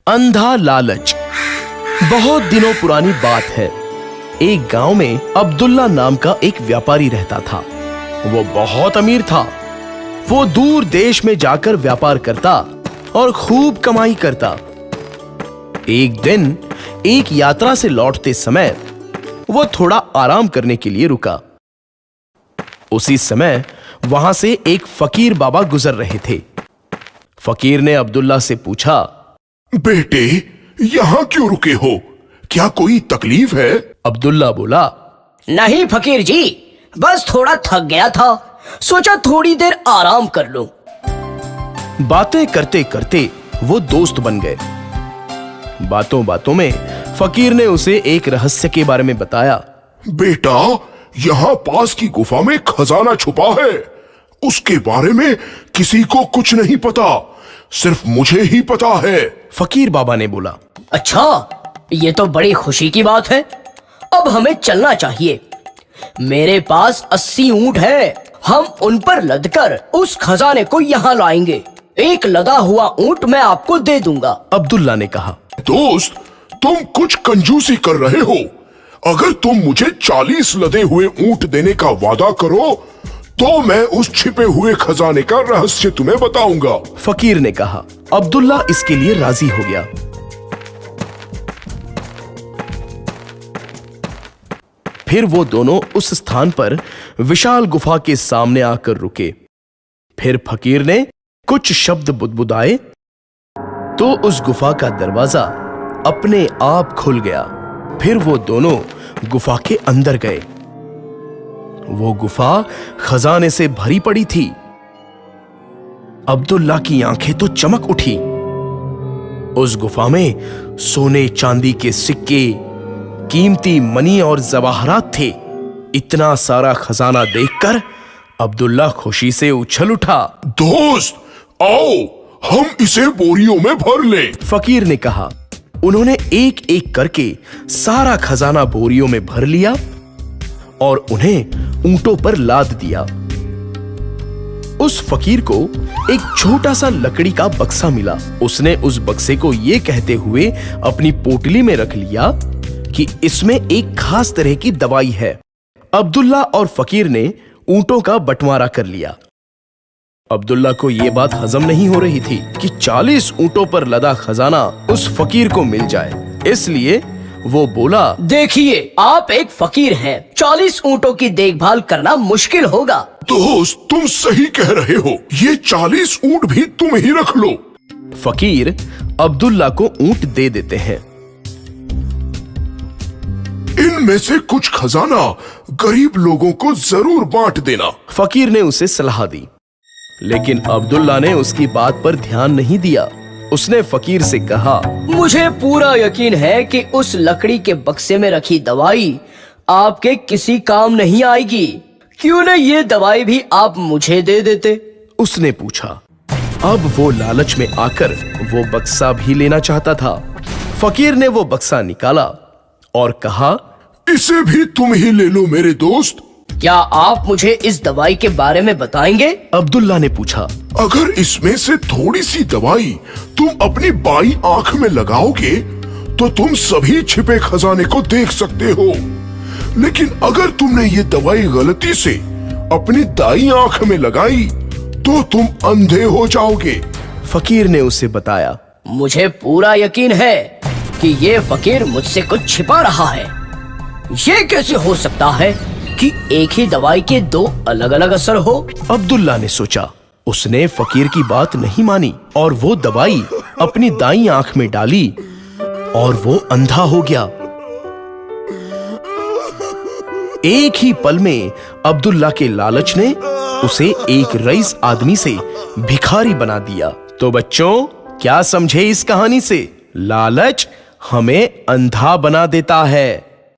अंधा लालच। बहुत दिनों पुरानी बात है। एक गांव में अब्दुल्ला नाम का एक व्यापारी रहता था। वो बहुत अमीर था। वो दूर देश में जाकर व्यापार करता और खूब कमाई करता। एक दिन एक यात्रा से लौटते समय वो थोड़ा आराम करने के लिए रुका। उसी समय वहां से एक फकीर बाबा गुजर रहे थे। फकीर ने अब्दुल्ला से पूछा, बेटे, यहां क्यों रुके हो? क्या कोई तकलीफ है? अब्दुल्ला बोला, नहीं फकीर जी, बस थोड़ा थक गया था, सोचा थोड़ी देर आराम कर लूं। बातें करते करते वो दोस्त बन गए। बातों बातों में फकीर ने उसे एक रहस्य के बारे में बताया। बेटा, यहाँ पास की गुफा में खजाना छुपा है। उसके बारे में किसी को कुछ नहीं पता, सिर्फ मुझे ही पता है। फकीर बाबा ने बोला, अच्छा, ये तो बड़ी खुशी की बात है। अब हमें चलना चाहिए। मेरे पास 80 ऊंट है, हम उन पर लदकर उस खजाने को यहाँ लाएंगे। एक लदा हुआ ऊंट मैं आपको दे दूंगा। अब्दुल्ला ने कहा, दोस्त, तुम कुछ कंजूसी कर रहे हो। अगर तुम मुझे 40 लदे हुए ऊंट देने का वादा करो तो मैं उस छिपे हुए खजाने का रहस्य तुम्हें बताऊंगा। फकीर ने कहा। अब्दुल्ला इसके लिए राजी हो गया। फिर वो दोनों उस स्थान पर विशाल गुफा के सामने आकर रुके। फिर फकीर ने कुछ शब्द बुदबुदाए तो उस गुफा का दरवाजा अपने आप खुल गया। फिर वो दोनों गुफा के अंदर गए। वो गुफा खजाने से भरी पड़ी थी। अब्दुल्ला की आंखें तो चमक उठी। उस गुफा में सोने चांदी के सिक्के, कीमती मनी और जवाहरात थे। इतना सारा खजाना देखकर अब्दुल्ला खुशी से उछल उठा। दोस्त, आओ हम इसे बोरियों में भर लें। फकीर ने कहा। उन्होंने एक एक करके सारा खजाना बोरियों में भर लिया और उन्हें ऊंटों पर लाद दिया। उस फकीर को एक छोटा सा लकड़ी का बक्सा मिला। उसने उस बक्से को यह कहते हुए अपनी पोटली में रख लिया कि इसमें एक खास तरह की दवाई है। अब्दुल्ला और फकीर ने ऊंटों का बंटवारा कर लिया। अब्दुल्ला को यह बात हजम नहीं हो रही थी कि 40 ऊंटों पर लदा खजाना उस फकीर को मिल जाए। इसलिए वो बोला, देखिए, आप एक फकीर हैं, 40 ऊंटों की देखभाल करना मुश्किल होगा। दोस्त, तुम सही कह रहे हो। ये 40 ऊंट भी तुम ही रख लो। फकीर अब्दुल्ला को ऊंट दे देते हैं। इनमें से कुछ खजाना गरीब लोगों को जरूर बांट देना। फकीर ने उसे सलाह दी, लेकिन अब्दुल्ला ने उसकी बात पर ध्यान नहीं दिया। उसने फकीर से कहा, मुझे पूरा यकीन है कि उस लकड़ी के बक्से में रखी दवाई आपके किसी काम नहीं आएगी। क्यों न ये दवाई भी आप मुझे दे देते? उसने पूछा। अब वो लालच में आकर वो बक्सा भी लेना चाहता था। फकीर ने वो बक्सा निकाला और कहा, इसे भी तुम ही ले लो मेरे दोस्त। क्या आप मुझे इस दवाई के बारे में बताएंगे? अब्दुल्ला ने पूछा। अगर इसमें से थोड़ी सी दवाई तुम अपनी बाई आंख में लगाओगे तो तुम सभी छिपे खजाने को देख सकते हो। लेकिन अगर तुमने ये दवाई गलती से अपनी दाई आंख में लगाई तो तुम अंधे हो जाओगे। फकीर ने उसे बताया। मुझे पूरा यकीन है कि ये फकीर मुझसे कुछ छिपा रहा है। ये कैसे हो सकता है कि एक ही दवाई के 2 अलग अलग असर हो? अब्दुल्ला ने सोचा। उसने फकीर की बात नहीं मानी और वो दवाई अपनी दाईं आंख में डाली और वो अंधा हो गया। एक ही पल में अब्दुल्ला के लालच ने उसे एक रईस आदमी से भिखारी बना दिया। तो बच्चों, क्या समझे इस कहानी से? लालच हमें अंधा बना देता है।